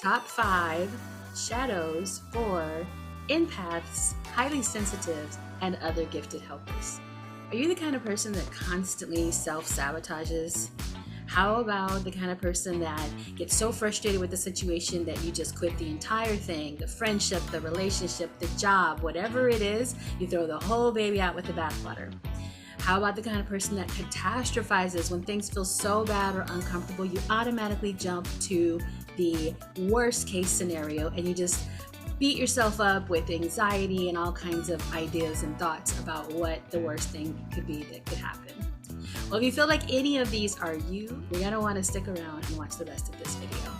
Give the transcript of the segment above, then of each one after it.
Top 5 shadows for empaths, highly sensitives, and other gifted helpers. Are you the kind of person that constantly self-sabotages? How about the kind of person that gets so frustrated with the situation that you just quit the entire thing, the friendship, the relationship, the job, whatever it is, you throw the whole baby out with the bathwater? How about the kind of person that catastrophizes when things feel so bad or uncomfortable, you automatically jump to the worst case scenario and you just beat yourself up with anxiety and all kinds of ideas and thoughts about what the worst thing could be that could happen? Well, if you feel like any of these are you, you're going to want to stick around and watch the rest of this video.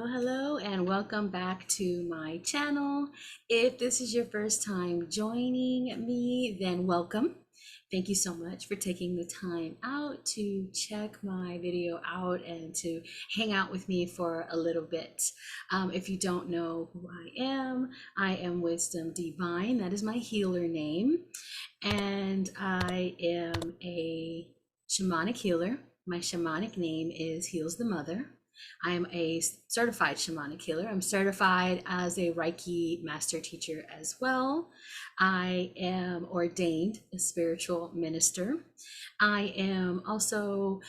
Hello, and welcome back to my channel. If this is your first time joining me, then welcome. Thank you so much for taking the time out to check my video out and to hang out with me for a little bit. If you don't know who I am Wyzdom DVine. That is my healer name. And I am a shamanic healer. My shamanic name is Heals the Mother. I am a certified shamanic healer. I'm certified as a Reiki master teacher as well. I am ordained a spiritual minister. I am also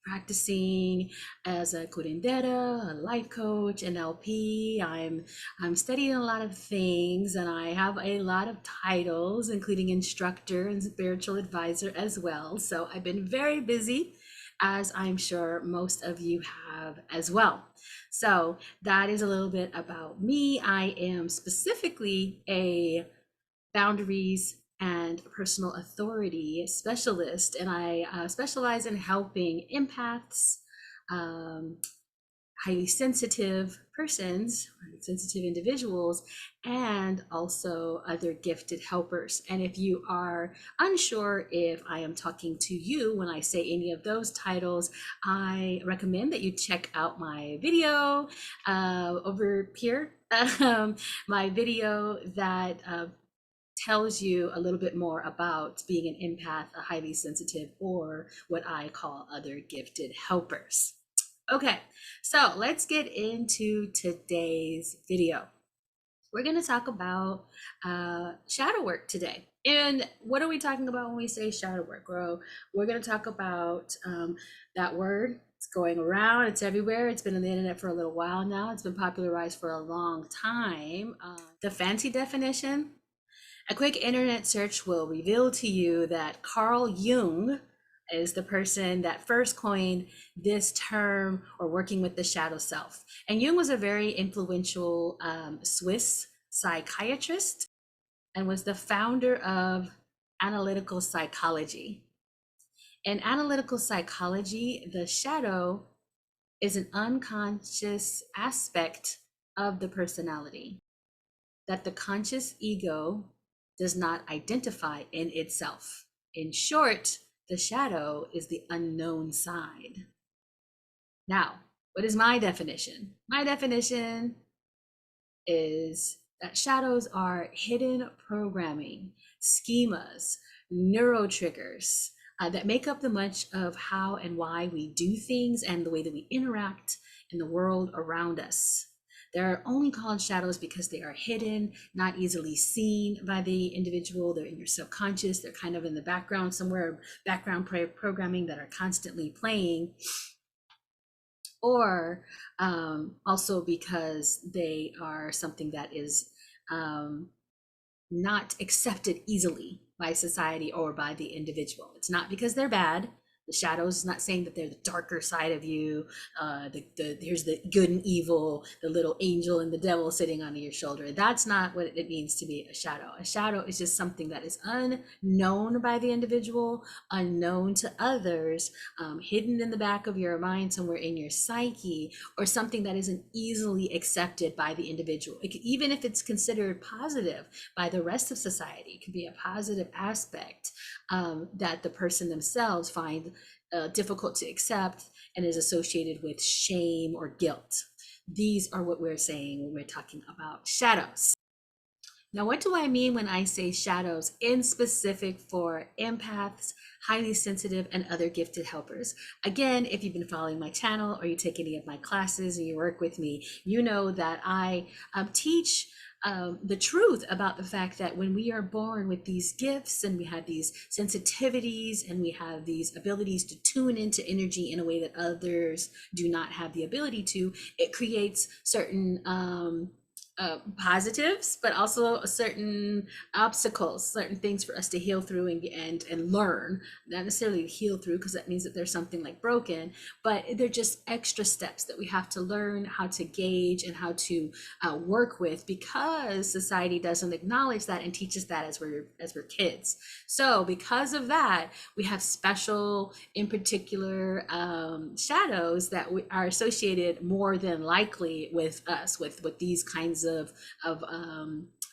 practicing as a curandera, a life coach, an LP. I'm studying a lot of things, and I have a lot of titles, including instructor and spiritual advisor as well. So I've been very busy, as I'm sure most of you have as well. So that is a little bit about me. I am specifically a boundaries and personal authority specialist, and I specialize in helping empaths, highly sensitive persons, sensitive individuals, and also other gifted helpers. And if you are unsure if I am talking to you when I say any of those titles, I recommend that you check out my video over here, my video that tells you a little bit more about being an empath, a highly sensitive, or what I call other gifted helpers. Okay, so let's get into today's video. We're going to talk about shadow work today. And what are we talking about when we say shadow work? Well, we're going to talk about that word. It's going around, it's everywhere. It's been on the internet for a little while now. It's been popularized for a long time. The fancy definition: a quick internet search will reveal to you that Carl Jung is the person that first coined this term, or working with the shadow self. And Jung was a very influential Swiss psychiatrist and was the founder of analytical psychology. In analytical psychology, the shadow is an unconscious aspect of the personality that the conscious ego does not identify in itself. In short, the shadow is the unknown side. Now, what is my definition? My definition is that shadows are hidden programming, schemas, neuro triggers that make up the much of how and why we do things and the way that we interact in the world around us. They're only called shadows because they are hidden, not easily seen by the individual. They're in your subconscious. They're kind of in the background somewhere, background programming that are constantly playing. Or also because they are something that is not accepted easily by society or by the individual. It's not because they're bad. The shadows is not saying that they're the darker side of you. Here's the good and evil, the little angel and the devil sitting on your shoulder. That's not what it means to be a shadow. A shadow is just something that is unknown by the individual, unknown to others, hidden in the back of your mind, somewhere in your psyche, or something that isn't easily accepted by the individual. Even if it's considered positive by the rest of society, it could be a positive aspect. that the person themselves find difficult to accept and is associated with shame or guilt. These are what we're saying when we're talking about shadows. Now, what do I mean when I say shadows in specific for empaths, highly sensitive, and other gifted helpers? Again, if you've been following my channel or you take any of my classes and you work with me, you know that I teach the truth about the fact that when we are born with these gifts and we have these sensitivities and we have these abilities to tune into energy in a way that others do not have the ability to, it creates certain positives, but also certain obstacles, certain things for us to heal through and learn. Not necessarily heal through, because that means that there's something like broken, but they're just extra steps that we have to learn how to gauge and how to work with, because society doesn't acknowledge that and teach us that as we're kids. So because of that, we have special, in particular, shadows that are associated more than likely with us, with these kinds of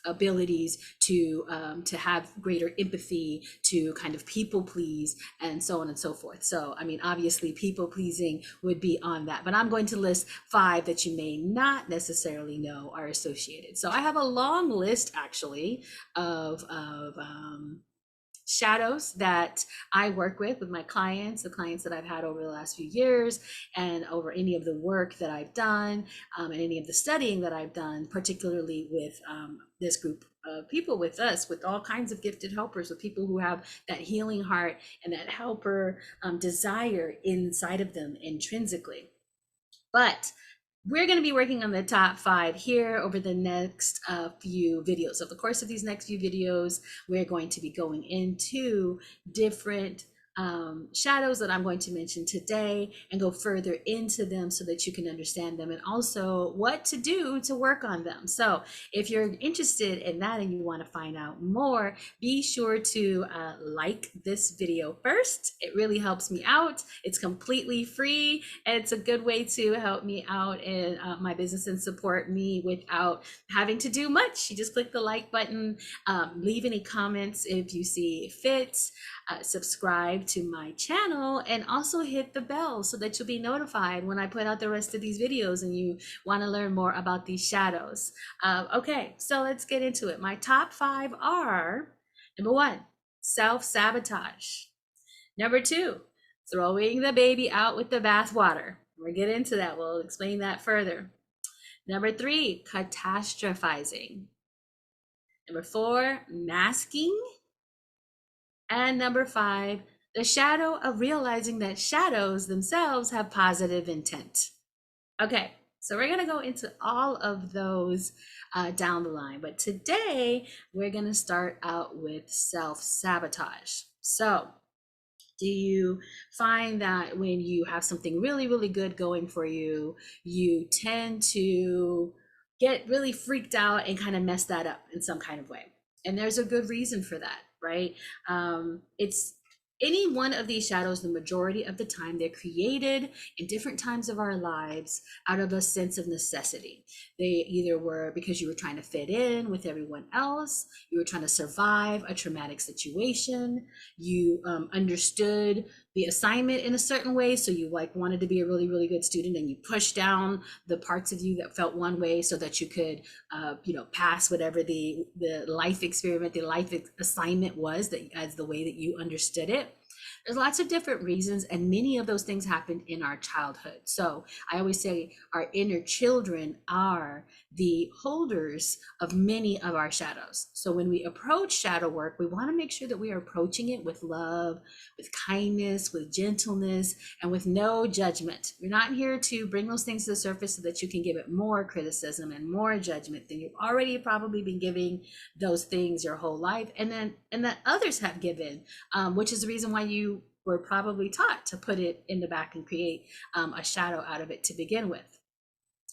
abilities to have greater empathy, to kind of people please, and so on and so forth. So, I mean, obviously people pleasing would be on that, but I'm going to list 5 that you may not necessarily know are associated. So I have a long list actually of shadows that I work with my clients, the clients that I've had over the last few years, and over any of the work that I've done, and any of the studying that I've done, particularly with this group of people with us, with all kinds of gifted helpers, with people who have that healing heart and that helper desire inside of them intrinsically. But we're going to be working on the top 5 here over the next few videos. Over the course of these next few videos, we're going to be going into different shadows that I'm going to mention today and go further into them so that you can understand them, and also what to do to work on them. So if you're interested in that and you want to find out more, be sure to like this video first. It really helps me out. It's completely free, and it's a good way to help me out in my business and support me without having to do much. You just click the like button, leave any comments if you see fit, subscribe to my channel, and also hit the bell so that you'll be notified when I put out the rest of these videos and you want to learn more about these shadows. Okay, so let's get into it. My top 5 are: number 1, self-sabotage. Number 2, throwing the baby out with the bathwater. We'll get into that. We'll explain that further. Number 3, catastrophizing. Number 4, masking. And number 5, the shadow of realizing that shadows themselves have positive intent. Okay, so we're going to go into all of those down the line. But today, we're going to start out with self-sabotage. So, do you find that when you have something really, really good going for you, you tend to get really freaked out and kind of mess that up in some kind of way? And there's a good reason for that, right? It's any one of these shadows, the majority of the time, they're created in different times of our lives out of a sense of necessity. They either were because you were trying to fit in with everyone else, you were trying to survive a traumatic situation, you understood the assignment in a certain way, so you like wanted to be a really, really good student, and you pushed down the parts of you that felt one way so that you could pass whatever the life experiment, the life assignment was, that as the way that you understood it. There's lots of different reasons, and many of those things happened in our childhood. So I always say our inner children are the holders of many of our shadows. So when we approach shadow work, we want to make sure that we are approaching it with love, with kindness, with gentleness, and with no judgment. We're not here to bring those things to the surface so that you can give it more criticism and more judgment than you've already probably been giving those things your whole life, and that others have given, which is the reason why you were probably taught to put it in the back and create a shadow out of it to begin with.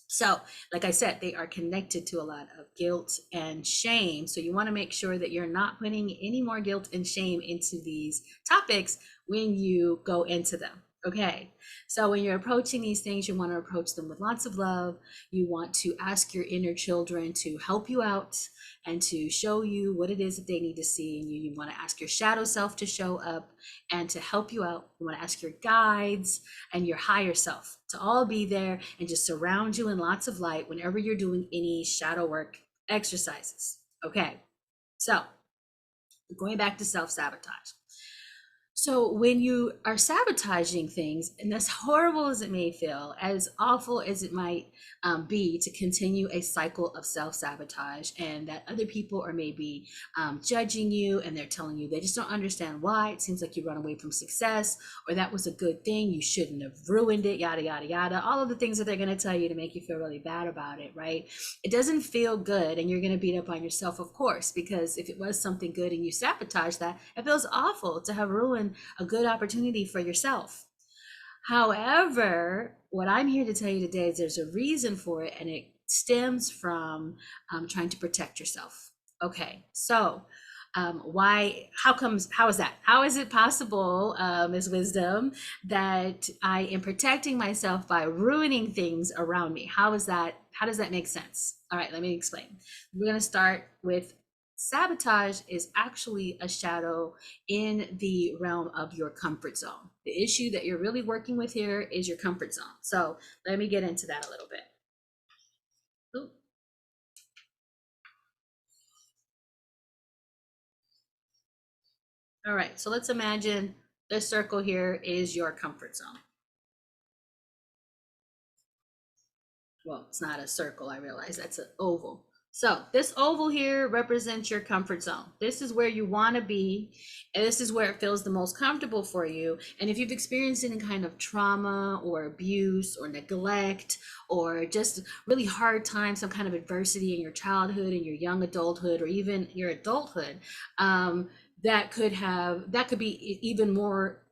So, like I said, they are connected to a lot of guilt and shame. So you want to make sure that you're not putting any more guilt and shame into these topics when you go into them. Okay, so when you're approaching these things, you want to approach them with lots of love. You want to ask your inner children to help you out and to show you what it is that they need to see in you. You want to ask your shadow self to show up and to help you out. You want to ask your guides and your higher self to all be there and just surround you in lots of light whenever you're doing any shadow work exercises. Okay, so going back to self-sabotage. So when you are sabotaging things, and as horrible as it may feel, as awful as it might be to continue a cycle of self-sabotage, and that other people are maybe judging you and they're telling you they just don't understand why, it seems like you run away from success, or that was a good thing, you shouldn't have ruined it, yada, yada, yada, all of the things that they're going to tell you to make you feel really bad about it, right? It doesn't feel good, and you're going to beat up on yourself, of course, because if it was something good and you sabotage that, it feels awful to have ruined a good opportunity for yourself. However, what I'm here to tell you today is there's a reason for it, and it stems from trying to protect yourself. Okay, so how is that? How is it possible, Ms. Wisdom, that I am protecting myself by ruining things around me? How does that make sense? All right, let me explain. We're going to start with sabotage is actually a shadow in the realm of your comfort zone. The issue that you're really working with here is your comfort zone. So let me get into that a little bit. Ooh. All right, so let's imagine this circle here is your comfort zone. Well, it's not a circle, I realize that's an oval. So this oval here represents your comfort zone. This is where you want to be, and this is where it feels the most comfortable for you. And if you've experienced any kind of trauma or abuse or neglect or just really hard time, some kind of adversity in your childhood, in your young adulthood, or even your adulthood, that could be even more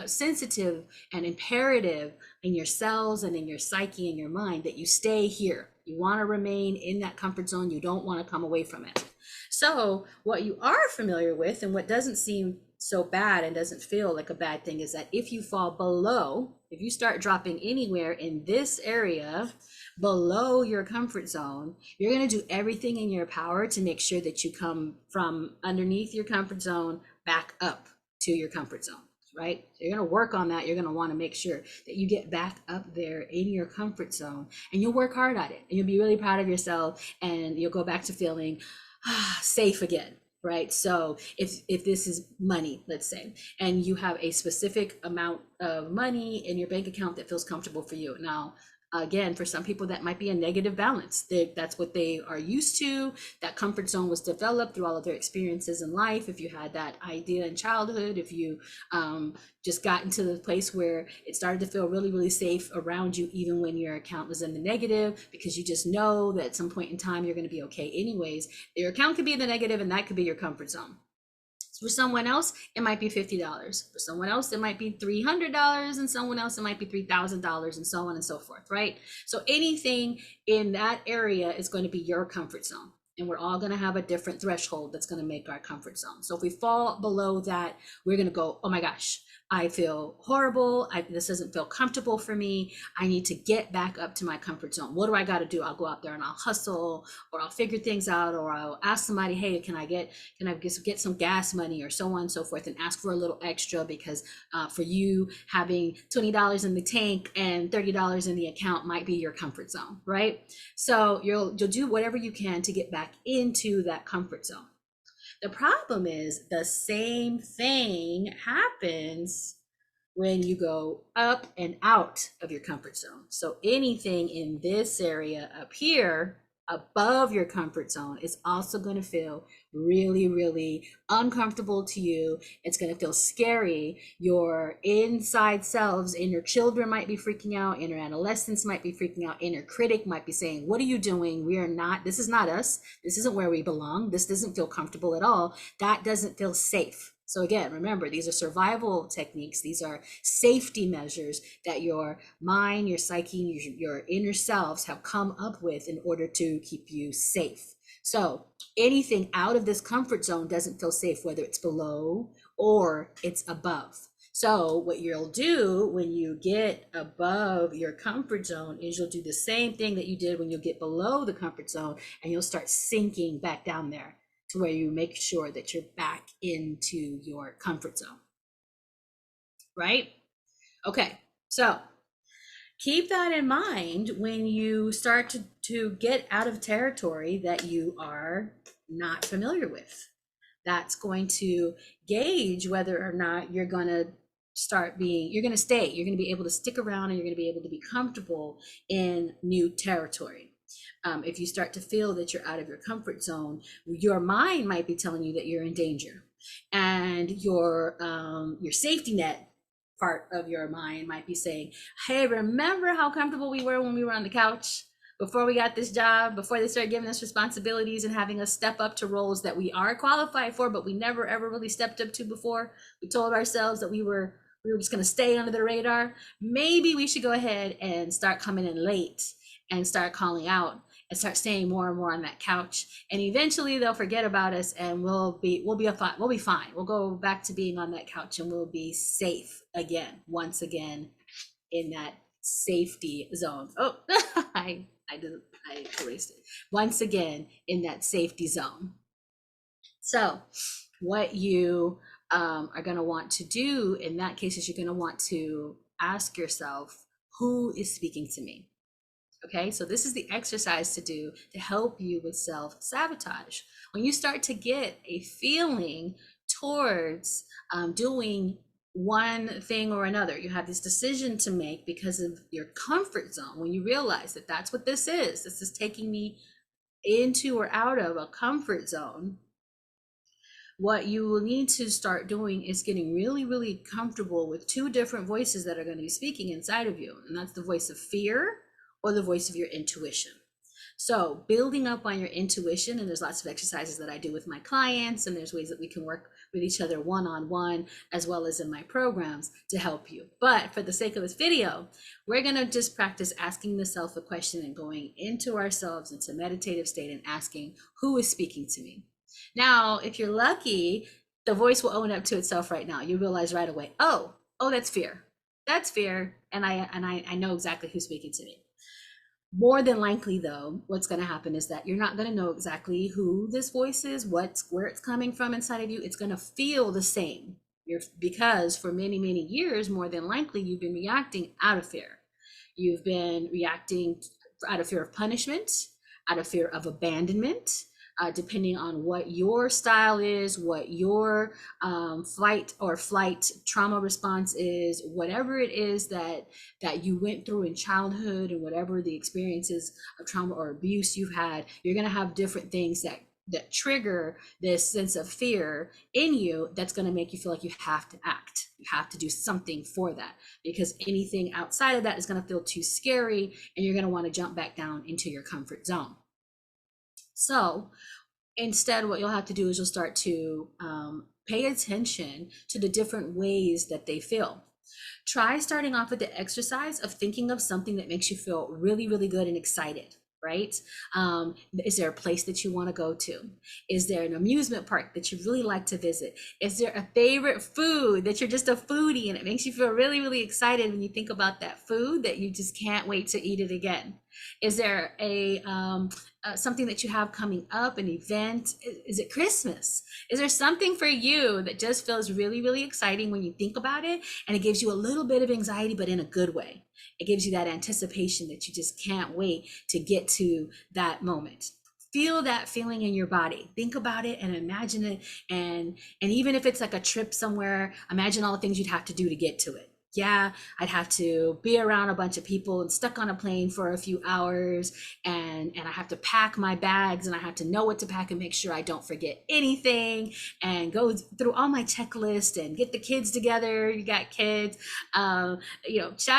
sensitive and imperative in your cells and in your psyche and your mind that you stay here. You want to remain in that comfort zone. You don't want to come away from it. So what you are familiar with, and what doesn't seem so bad and doesn't feel like a bad thing, is that if you fall below, if you start dropping anywhere in this area below your comfort zone, you're going to do everything in your power to make sure that you come from underneath your comfort zone back up to your comfort zone. Right? So you're going to work on that. You're going to want to make sure that you get back up there in your comfort zone, and you'll work hard at it, and you'll be really proud of yourself, and you'll go back to feeling safe again. Right? So if this is money, let's say, and you have a specific amount of money in your bank account that feels comfortable for you. Now, again, for some people that might be a negative balance. That's what they are used to. That comfort zone was developed through all of their experiences in life. If you had that idea in childhood, if you just got into the place where it started to feel really, really safe around you, even when your account was in the negative, because you just know that at some point in time you're going to be okay anyways. Your account could be in the negative, and that could be your comfort zone. For someone else, it might be $50. For someone else, it might be $300, and someone else, it might be $3,000, and so on and so forth, right? So anything in that area is going to be your comfort zone. And we're all going to have a different threshold that's going to make our comfort zone. So if we fall below that, we're going to go, oh my gosh, I feel horrible. This doesn't feel comfortable for me. I need to get back up to my comfort zone. What do I got to do? I'll go out there and I'll hustle, or I'll figure things out, or I'll ask somebody, hey, can I get some gas money, or so on and so forth, and ask for a little extra, because for you, having $20 in the tank and $30 in the account might be your comfort zone, right? So you'll do whatever you can to get back into that comfort zone. The problem is the same thing happens when you go up and out of your comfort zone. So anything in this area up here above your comfort zone is also going to feel really, really uncomfortable to you. It's going to feel scary. Your inside selves, inner children might be freaking out, inner adolescents might be freaking out, inner critic might be saying, what are you doing? This is not us. This isn't where we belong. This doesn't feel comfortable at all. That doesn't feel safe. So again, remember, these are survival techniques. These are safety measures that your mind, your psyche, your inner selves have come up with in order to keep you safe. So anything out of this comfort zone doesn't feel safe, whether it's below or it's above. So what you'll do when you get above your comfort zone is you'll do the same thing that you did when you get below the comfort zone, and you'll start sinking back down there to where you make sure that you're back into your comfort zone, right? Okay, so keep that in mind when you start to get out of territory that you are not familiar with. That's going to gauge whether or not you're going to you're going to be able to stick around, and you're going to be able to be comfortable in new territory. If you start to feel that you're out of your comfort zone, your mind might be telling you that you're in danger, and your safety net part of your mind might be saying, hey, remember how comfortable we were when we were on the couch before we got this job, before they started giving us responsibilities and having us step up to roles that we are qualified for, but we never ever really stepped up to before. We told ourselves that we were just going to stay under the radar. Maybe we should go ahead and start coming in late and start calling out and start staying more and more on that couch. And eventually they'll forget about us, and we'll be fine. We'll go back to being on that couch, and we'll be safe again, once again, in that safety zone. Oh, I erased it. Once again, in that safety zone. So what you are going to want to do in that case is you're going to want to ask yourself, who is speaking to me? Okay, so this is the exercise to do to help you with self-sabotage. When you start to get a feeling towards doing one thing or another, you have this decision to make because of your comfort zone. When you realize that that's what this is taking me into or out of a comfort zone, what you will need to start doing is getting really, really comfortable with two different voices that are going to be speaking inside of you. And that's the voice of fear or the voice of your intuition. So building up on your intuition, and there's lots of exercises that I do with my clients, and there's ways that we can work with each other one-on-one, as well as in my programs to help you. But for the sake of this video, we're going to just practice asking the self a question and going into ourselves, into meditative state, and asking, who is speaking to me? Now, if you're lucky, the voice will own up to itself right now. You realize right away, oh, that's fear. That's fear. And I know exactly who's speaking to me. More than likely, though, what's going to happen is that you're not going to know exactly who this voice is, where it's coming from inside of you. It's going to feel the same. Because for many, many years, more than likely, you've been reacting out of fear. You've been reacting out of fear of punishment, out of fear of abandonment, depending on what your style is, what your fight or flight trauma response is, whatever it is that you went through in childhood, and whatever the experiences of trauma or abuse you've had, you're going to have different things that trigger this sense of fear in you that's going to make you feel like you have to act. You have to do something for that, because anything outside of that is going to feel too scary, and you're going to want to jump back down into your comfort zone. So instead, what you'll have to do is you'll start to pay attention to the different ways that they feel. Try starting off with the exercise of thinking of something that makes you feel really, really good and excited, right? Is there a place that you want to go to? Is there an amusement park that you really like to visit? Is there a favorite food that you're just a foodie and it makes you feel really, really excited when you think about that food, that you just can't wait to eat it again? Is there a something that you have coming up, an event? Is it Christmas? Is there something for you that just feels really, really exciting when you think about it, and it gives you a little bit of anxiety, but in a good way? It gives you that anticipation that you just can't wait to get to that moment. Feel that feeling in your body. Think about it and imagine it. And even if it's like a trip somewhere, imagine all the things you'd have to do to get to it. Yeah, I'd have to be around a bunch of people and stuck on a plane for a few hours, and I have to pack my bags, and I have to know what to pack and make sure I don't forget anything, and go through all my checklist and get the kids together. You got kids, shout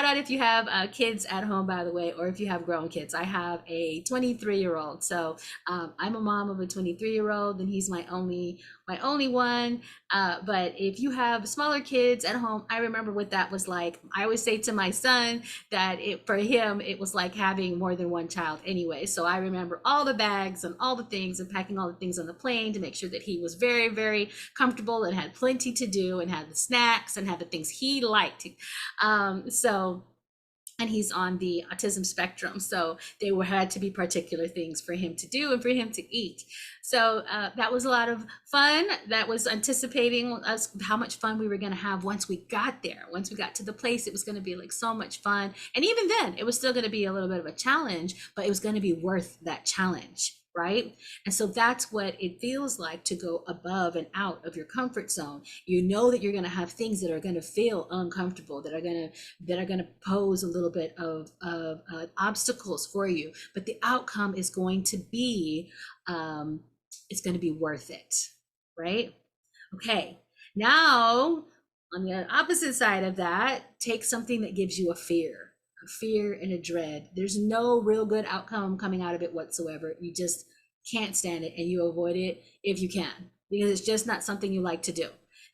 out if you have kids at home, by the way, or if you have grown kids. I have a 23-year-old, so I'm a mom of a 23-year-old, and he's my only my only one. But if you have smaller kids at home, I remember what that was like. I always say to my son that for him, it was like having more than one child anyway. So I remember all the bags and all the things and packing all the things on the plane to make sure that he was very, very comfortable and had plenty to do and had the snacks and had the things he liked. And he's on the autism spectrum, so had to be particular things for him to do and for him to eat. So that was a lot of fun. That was anticipating us how much fun we were going to have once we got there. Once we got to the place, it was going to be like so much fun. And even then, it was still going to be a little bit of a challenge, but it was going to be worth that challenge. Right? And so that's what it feels like to go above and out of your comfort zone. You know that you're going to have things that are going to feel uncomfortable, that are going to pose a little bit of obstacles for you, but the outcome is going to be it's going to be worth it. Right? Okay. Now, on the opposite side of that, take something that gives you a fear and a dread. There's no real good outcome coming out of it whatsoever. You just can't stand it, and you avoid it if you can, because it's just not something you like to do.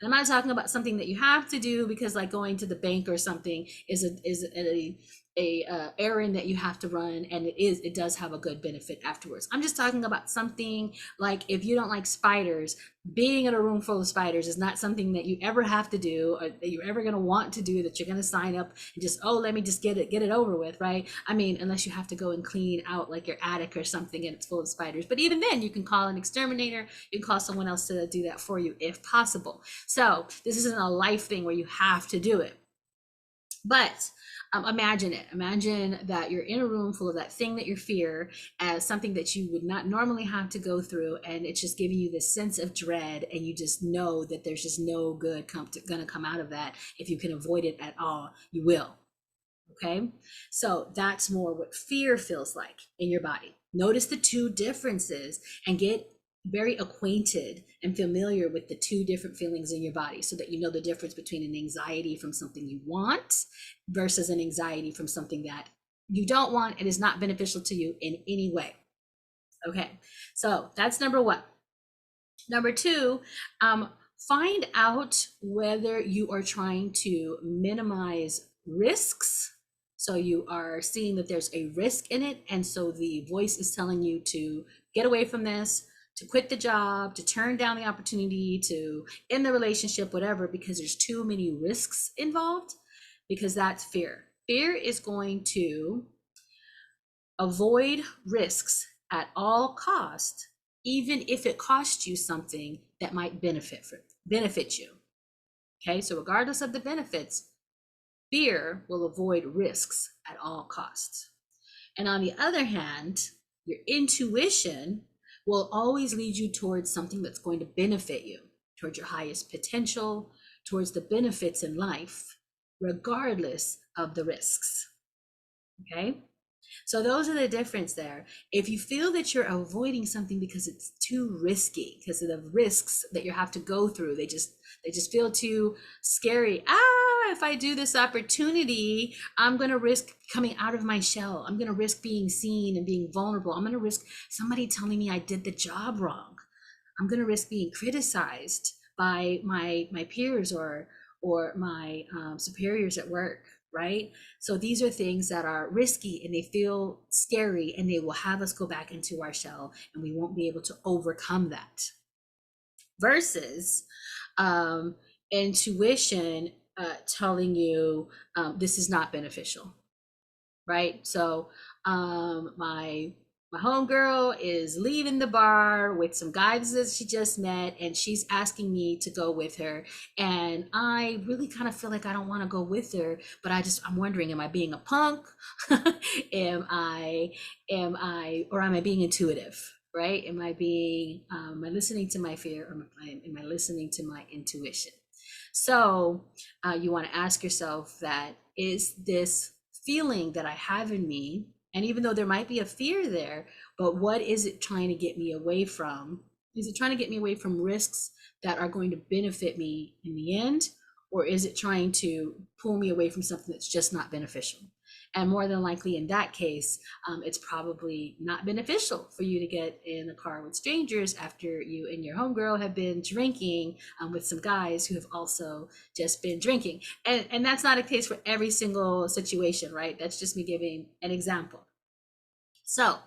And I'm not talking about something that you have to do, because like going to the bank or something is a errand that you have to run, and it does have a good benefit afterwards. I'm just talking about something like, if you don't like spiders, being in a room full of spiders is not something that you ever have to do, or that you're ever going to want to do, that you're going to sign up and just, oh, let me just get it over with, right? I mean, unless you have to go and clean out like your attic or something and it's full of spiders. But even then, you can call an exterminator, you can call someone else to do that for you if possible. So this isn't a life thing where you have to do it. But imagine it. Imagine that you're in a room full of that thing that you fear, as something that you would not normally have to go through, and it's just giving you this sense of dread, and you just know that there's just no good gonna come out of that. If you can avoid it at all, you will. Okay, so that's more what fear feels like in your body. Notice the two differences and get very acquainted and familiar with the two different feelings in your body, so that you know the difference between an anxiety from something you want versus an anxiety from something that you don't want and is not beneficial to you in any way. Okay, so that's number one. Number two, find out whether you are trying to minimize risks. So you are seeing that there's a risk in it, and so the voice is telling you to get away from this, to quit the job, to turn down the opportunity, to end the relationship, whatever, because there's too many risks involved, because that's fear. Fear is going to avoid risks at all costs, even if it costs you something that might benefit you. Okay, so regardless of the benefits, fear will avoid risks at all costs. And on the other hand, your intuition will always lead you towards something that's going to benefit you, towards your highest potential, towards the benefits in life, regardless of the risks. Okay? So those are the difference there. If you feel that you're avoiding something because it's too risky, because of the risks that you have to go through, they just feel too scary. If I do this opportunity, I'm going to risk coming out of my shell. I'm going to risk being seen and being vulnerable. I'm going to risk somebody telling me I did the job wrong. I'm going to risk being criticized by my peers or my superiors at work, right? So these are things that are risky and they feel scary, and they will have us go back into our shell, and we won't be able to overcome that. Versus intuition telling you this is not beneficial, right? So my homegirl is leaving the bar with some guys that she just met, and she's asking me to go with her, and I really kind of feel like I don't want to go with her, but I'm wondering, am I being a punk? am I being intuitive? Right? Am I listening to my fear, or am I listening to my intuition? So you want to ask yourself that, is this feeling that I have in me, and even though there might be a fear there, but what is it trying to get me away from? Is it trying to get me away from risks that are going to benefit me in the end? or is it trying to pull me away from something that's just not beneficial? And more than likely in that case, it's probably not beneficial for you to get in the car with strangers after you and your homegirl have been drinking with some guys who have also just been drinking. And that's not a case for every single situation, right? That's just me giving an example. So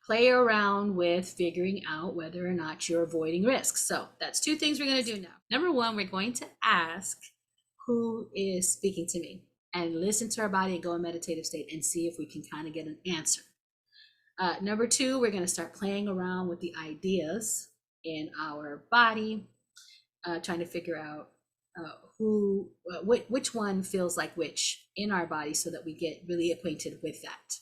play around with figuring out whether or not you're avoiding risks. So that's two things we're going to do now. Number one, we're going to ask who is speaking to me, and listen to our body and go in meditative state and see if we can kind of get an answer. Number two, we're going to start playing around with the ideas in our body, trying to figure out which one feels like which in our body so that we get really acquainted with that.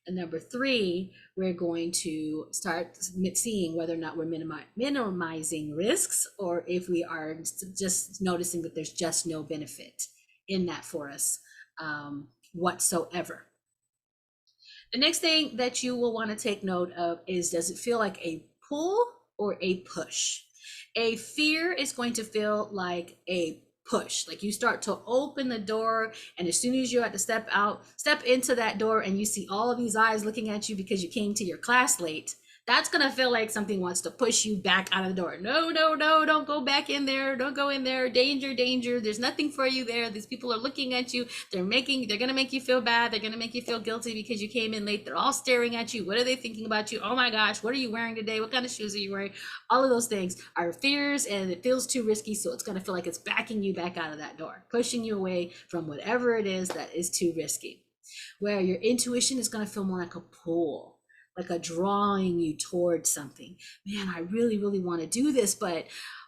And number three, we're going to start seeing whether or not we're minimizing risks, or if we are just noticing that there's just no benefit in that for us whatsoever. The next thing that you will want to take note of is, does it feel like a pull or a push? A fear is going to feel like a push, like you start to open the door, and as soon as you have to step into that door and you see all of these eyes looking at you because you came to your class late, that's going to feel like something wants to push you back out of the door. No, don't go back in there. Don't go in there. Danger. There's nothing for you there. These people are looking at you. They're going to make you feel bad. They're going to make you feel guilty because you came in late. They're all staring at you. What are they thinking about you? Oh my gosh, what are you wearing today? What kind of shoes are you wearing? All of those things are fears, and it feels too risky. So it's going to feel like it's backing you back out of that door, pushing you away from whatever it is that is too risky. Where your intuition is going to feel more like a pull, like a drawing you towards something. Man, I really want to do this, but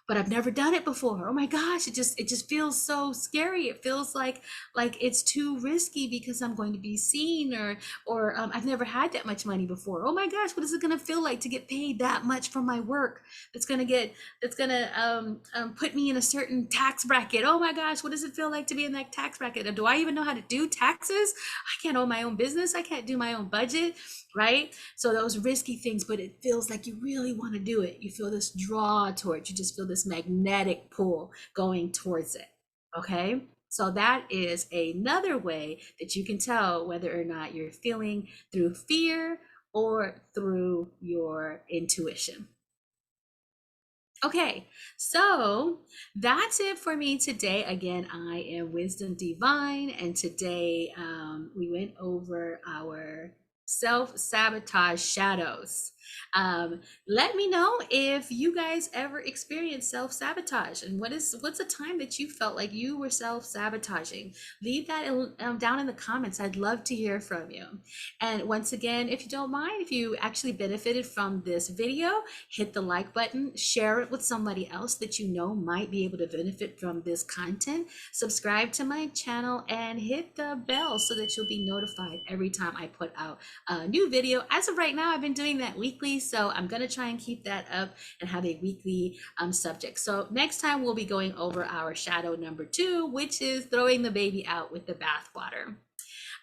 I've never done it before. Oh my gosh, it just feels so scary. It feels like it's too risky because I'm going to be seen, or I've never had that much money before. Oh my gosh, what is it going to feel like to get paid that much for my work? That's going to put me in a certain tax bracket. Oh my gosh, what does it feel like to be in that tax bracket? Do I even know how to do taxes? I can't own my own business. I can't do my own budget, right? So those risky things, but it feels like you really want to do it. You feel this draw towards, you just feel this magnetic pull going towards it. Okay, so that is another way that you can tell whether or not you're feeling through fear or through your intuition. Okay, so that's it for me today. Again, I am Wyzdom DVine, and today we went over our self-sabotage shadows. Let me know if you guys ever experienced self-sabotage, and what's a time that you felt like you were self-sabotaging. Leave that down in the comments. I'd love to hear from you. And once again, if you don't mind, if you actually benefited from this video, hit the like button, share it with somebody else that you know might be able to benefit from this content. Subscribe to my channel and hit the bell so that you'll be notified every time I put out a new video. As of right now, I've been doing that weekly, so I'm going to try and keep that up and have a weekly subject. So next time we'll be going over our shadow number 2, which is throwing the baby out with the bathwater.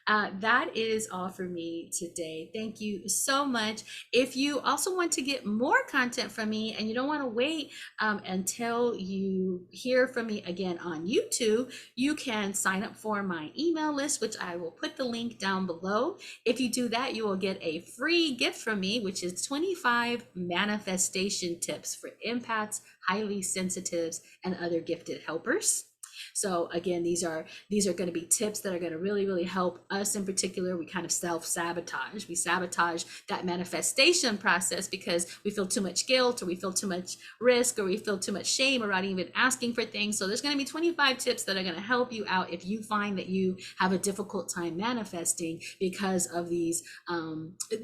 That is all for me today. Thank you so much. If you also want to get more content from me and you don't want to wait until you hear from me again on YouTube, you can sign up for my email list, which I will put the link down below. If you do that, you will get a free gift from me, which is 25 manifestation tips for empaths, highly sensitives, and other gifted helpers. So again, these are going to be tips that are going to really help us. In particular, we kind of self-sabotage. We sabotage that manifestation process because we feel too much guilt, or we feel too much risk, or we feel too much shame around even asking for things. So there's going to be 25 tips that are going to help you out if you find that you have a difficult time manifesting because of these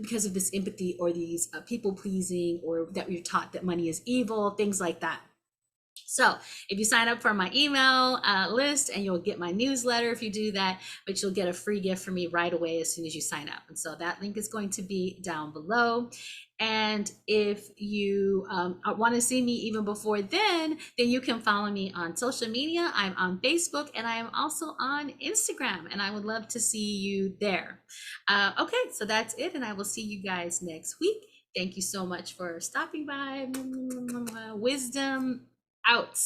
because of this empathy, or these people pleasing, or that you're taught that money is evil, things like that. So if you sign up for my email list, and you'll get my newsletter if you do that, but you'll get a free gift from me right away as soon as you sign up. And so that link is going to be down below. And if you want to see me even before then you can follow me on social media. I'm on Facebook, and I am also on Instagram, and I would love to see you there. Okay, so that's it, and I will see you guys next week. Thank you so much for stopping by. Wyzdom out.